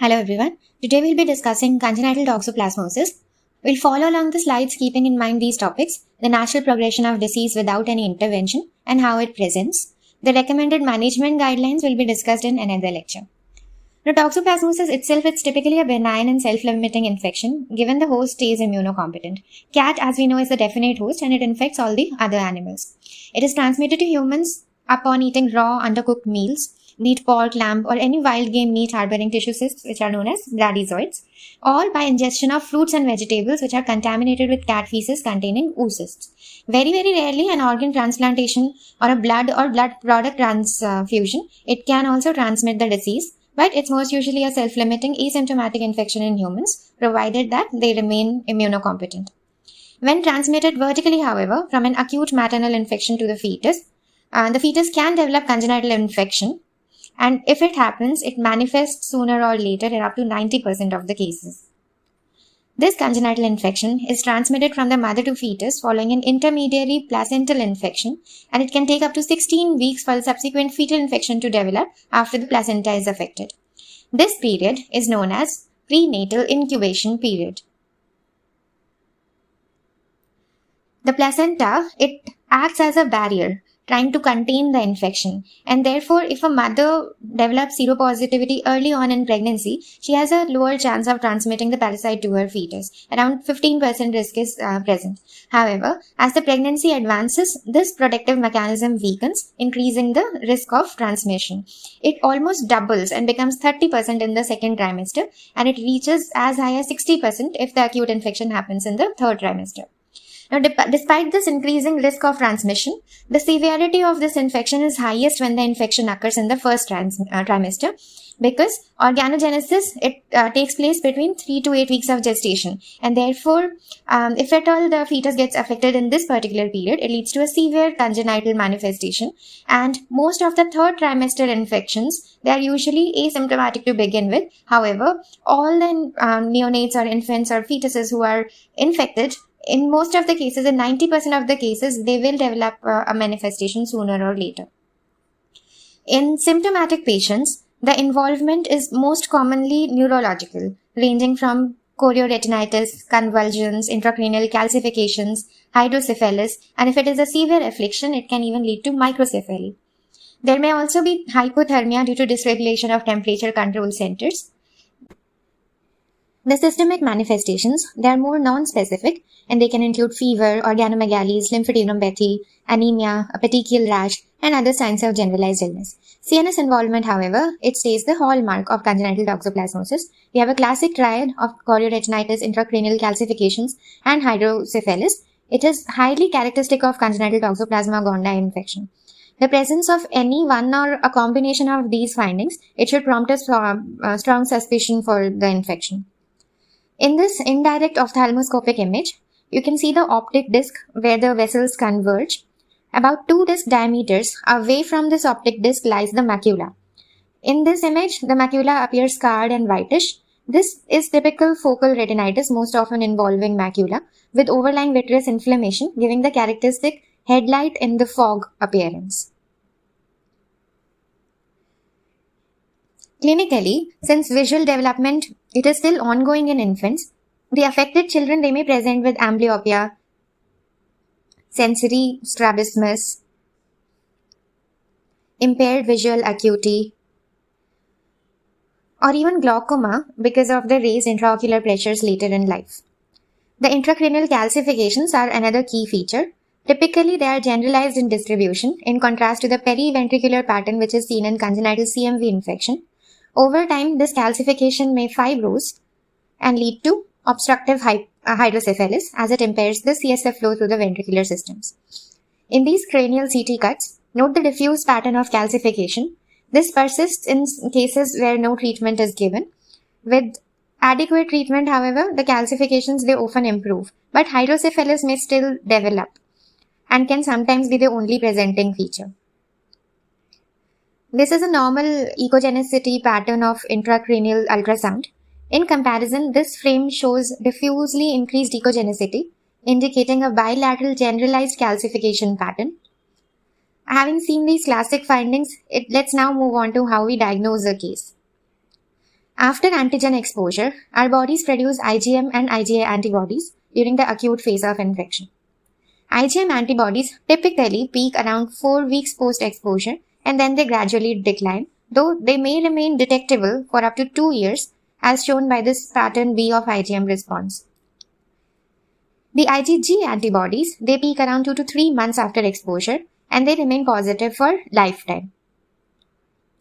Hello everyone. Today we'll be discussing congenital toxoplasmosis. We'll follow along the slides keeping in mind these topics, the natural progression of disease without any intervention and how it presents. The recommended management guidelines will be discussed in another lecture. Now, toxoplasmosis itself is typically a benign and self-limiting infection given the host is immunocompetent. Cat, as we know, is the definite host and it infects all the other animals. It is transmitted to humans upon eating raw, undercooked meals, meat, pork, lamb, or any wild game meat harboring tissue cysts, which are known as bradyzoids, or by ingestion of fruits and vegetables which are contaminated with cat feces containing oocysts. Very, very rarely an organ transplantation or a blood or blood product transfusion, it can also transmit the disease, but it's most usually a self-limiting asymptomatic infection in humans, provided that they remain immunocompetent. When transmitted vertically, however, from an acute maternal infection to the fetus can develop congenital infection. And if it happens, it manifests sooner or later in up to 90% of the cases. This congenital infection is transmitted from the mother to fetus following an intermediary placental infection, and it can take up to 16 weeks for the subsequent fetal infection to develop after the placenta is affected. This period is known as prenatal incubation period. The placenta, it acts as a barrier, trying to contain the infection, and therefore if a mother develops seropositivity early on in pregnancy, she has a lower chance of transmitting the parasite to her fetus. Around 15% risk is present. However, as the pregnancy advances, this protective mechanism weakens, increasing the risk of transmission. It almost doubles and becomes 30% in the second trimester, and it reaches as high as 60% if the acute infection happens in the third trimester. Now, despite this increasing risk of transmission, the severity of this infection is highest when the infection occurs in the first trimester, because organogenesis, it takes place between 3 to 8 weeks of gestation, and therefore, if at all the fetus gets affected in this particular period, it leads to a severe congenital manifestation, and most of the third trimester infections, they are usually asymptomatic to begin with. However, all the neonates or infants or fetuses who are infected, in most of the cases, in 90% of the cases, they will develop a manifestation sooner or later. In symptomatic patients, the involvement is most commonly neurological, ranging from chorioretinitis, convulsions, intracranial calcifications, hydrocephalus, and if it is a severe affliction, it can even lead to microcephaly. There may also be hypothermia due to dysregulation of temperature control centers. The systemic manifestations, they are more non-specific, and they can include fever, organomegalies, lymphadenopathy, anemia, a petechial rash, and other signs of generalized illness. CNS involvement, however, it stays the hallmark of congenital toxoplasmosis. We have a classic triad of chorioretinitis, intracranial calcifications, and hydrocephalus. It is highly characteristic of congenital Toxoplasma gondii infection. The presence of any one or a combination of these findings, it should prompt a strong suspicion for the infection. In this indirect ophthalmoscopic image, you can see the optic disc where the vessels converge. About 2 disc diameters away from this optic disc lies the macula. In this image, the macula appears scarred and whitish. This is typical focal retinitis, most often involving macula, with overlying vitreous inflammation, giving the characteristic headlight in the fog appearance. Clinically, since visual development, it is still ongoing in infants, the affected children, they may present with amblyopia, sensory strabismus, impaired visual acuity, or even glaucoma because of the raised intraocular pressures later in life. The intracranial calcifications are another key feature. Typically, they are generalized in distribution, in contrast to the periventricular pattern which is seen in congenital CMV infection. Over time, this calcification may fibrose and lead to obstructive hydrocephalus as it impairs the CSF flow through the ventricular systems. In these cranial CT cuts, note the diffuse pattern of calcification. This persists in cases where no treatment is given. With adequate treatment, however, the calcifications, they often improve, but hydrocephalus may still develop and can sometimes be the only presenting feature. This is a normal echogenicity pattern of intracranial ultrasound. In comparison, this frame shows diffusely increased echogenicity, indicating a bilateral generalized calcification pattern. Having seen these classic findings, let's now move on to how we diagnose a case. After antigen exposure, our bodies produce IgM and IgA antibodies during the acute phase of infection. IgM antibodies typically peak around 4 weeks post-exposure and then they gradually decline, though they may remain detectable for up to 2 years as shown by this pattern B of IgM response. The IgG antibodies, they peak around 2 to 3 months after exposure and they remain positive for lifetime.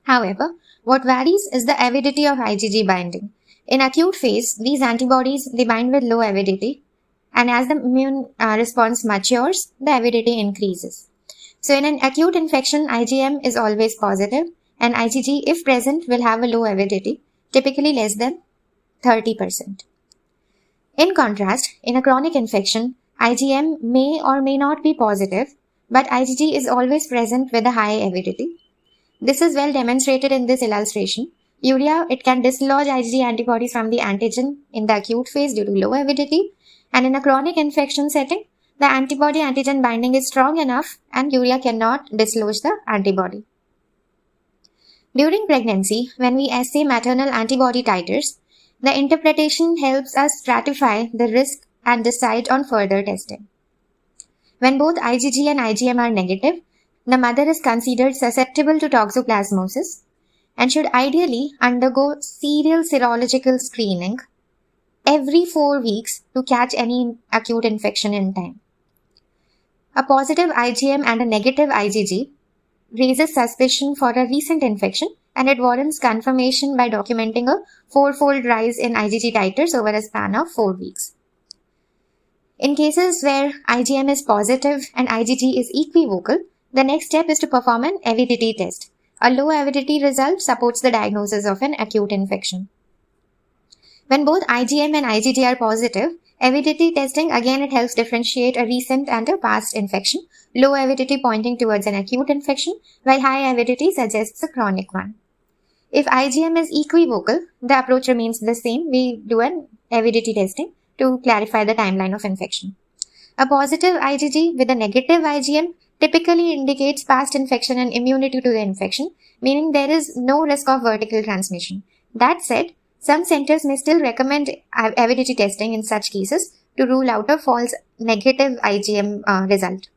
However, what varies is the avidity of IgG binding. In acute phase, these antibodies, they bind with low avidity, and as the immune response matures, the avidity increases. So in an acute infection, IgM is always positive and IgG, if present, will have a low avidity, typically less than 30%. In contrast, in a chronic infection, IgM may or may not be positive, but IgG is always present with a high avidity. This is well demonstrated in this illustration. Urea, it can dislodge IgG antibodies from the antigen in the acute phase due to low avidity, and in a chronic infection setting, the antibody-antigen binding is strong enough and urea cannot dislodge the antibody. During pregnancy, when we assay maternal antibody titers, the interpretation helps us stratify the risk and decide on further testing. When both IgG and IgM are negative, the mother is considered susceptible to toxoplasmosis and should ideally undergo serial serological screening every 4 weeks to catch any acute infection in time. A positive IgM and a negative IgG raises suspicion for a recent infection and it warrants confirmation by documenting a 4-fold rise in IgG titers over a span of 4 weeks. In cases where IgM is positive and IgG is equivocal, the next step is to perform an avidity test. A low avidity result supports the diagnosis of an acute infection. When both IgM and IgG are positive, avidity testing again it helps differentiate a recent and a past infection, low avidity pointing towards an acute infection, while high avidity suggests a chronic one. If IgM is equivocal, the approach remains the same. We do an avidity testing to clarify the timeline of infection. A positive IgG with a negative IgM typically indicates past infection and immunity to the infection, meaning there is no risk of vertical transmission. That said, some centers may still recommend avidity testing in such cases to rule out a false negative IgM result.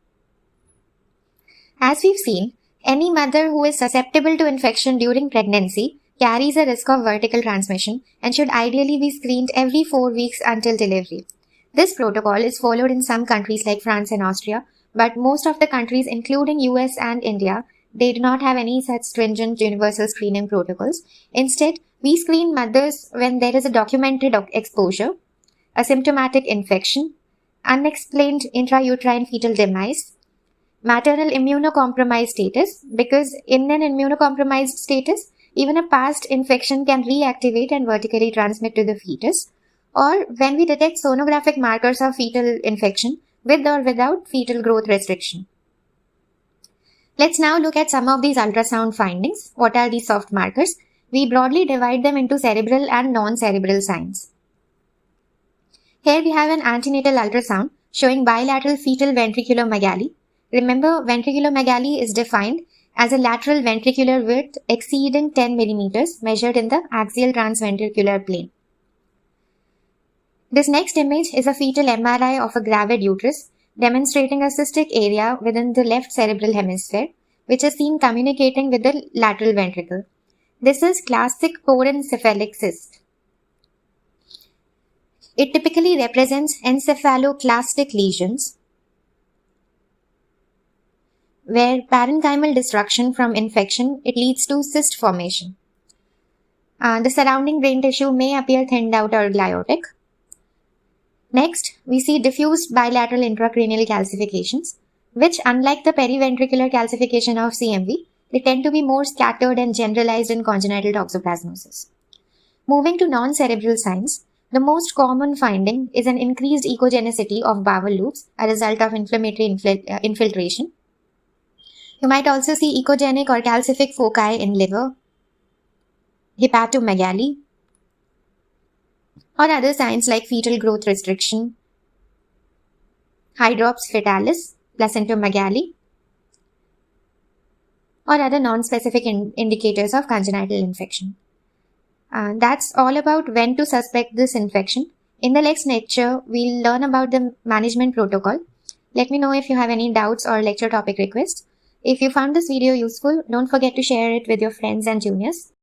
As we've seen, any mother who is susceptible to infection during pregnancy carries a risk of vertical transmission and should ideally be screened every 4 weeks until delivery. This protocol is followed in some countries like France and Austria, but most of the countries, including US and India, they do not have any such stringent universal screening protocols. Instead, we screen mothers when there is a documented exposure, a symptomatic infection, unexplained intrauterine fetal demise, maternal immunocompromised status, because in an immunocompromised status, even a past infection can reactivate and vertically transmit to the fetus, or when we detect sonographic markers of fetal infection with or without fetal growth restriction. Let's now look at some of these ultrasound findings. What are these soft markers? We broadly divide them into cerebral and non-cerebral signs. Here we have an antenatal ultrasound showing bilateral fetal ventriculomegaly. Remember, ventriculomegaly is defined as a lateral ventricular width exceeding 10 mm measured in the axial transventricular plane. This next image is a fetal MRI of a gravid uterus demonstrating a cystic area within the left cerebral hemisphere, which is seen communicating with the lateral ventricle. This is classic porencephalic cyst. It typically represents encephaloclastic lesions where parenchymal destruction from infection, it leads to cyst formation. The surrounding brain tissue may appear thinned out or gliotic. Next, we see diffused bilateral intracranial calcifications, which unlike the periventricular calcification of CMV, they tend to be more scattered and generalized in congenital toxoplasmosis. Moving to non-cerebral signs, the most common finding is an increased echogenicity of bowel loops, a result of inflammatory infiltration. You might also see echogenic or calcific foci in liver, hepatomegaly, or other signs like fetal growth restriction, hydrops fetalis, placentomegaly, or other non-specific indicators of congenital infection. That's all about when to suspect this infection. In the next lecture, we'll learn about the management protocol. Let me know if you have any doubts or lecture topic requests. If you found this video useful, don't forget to share it with your friends and juniors.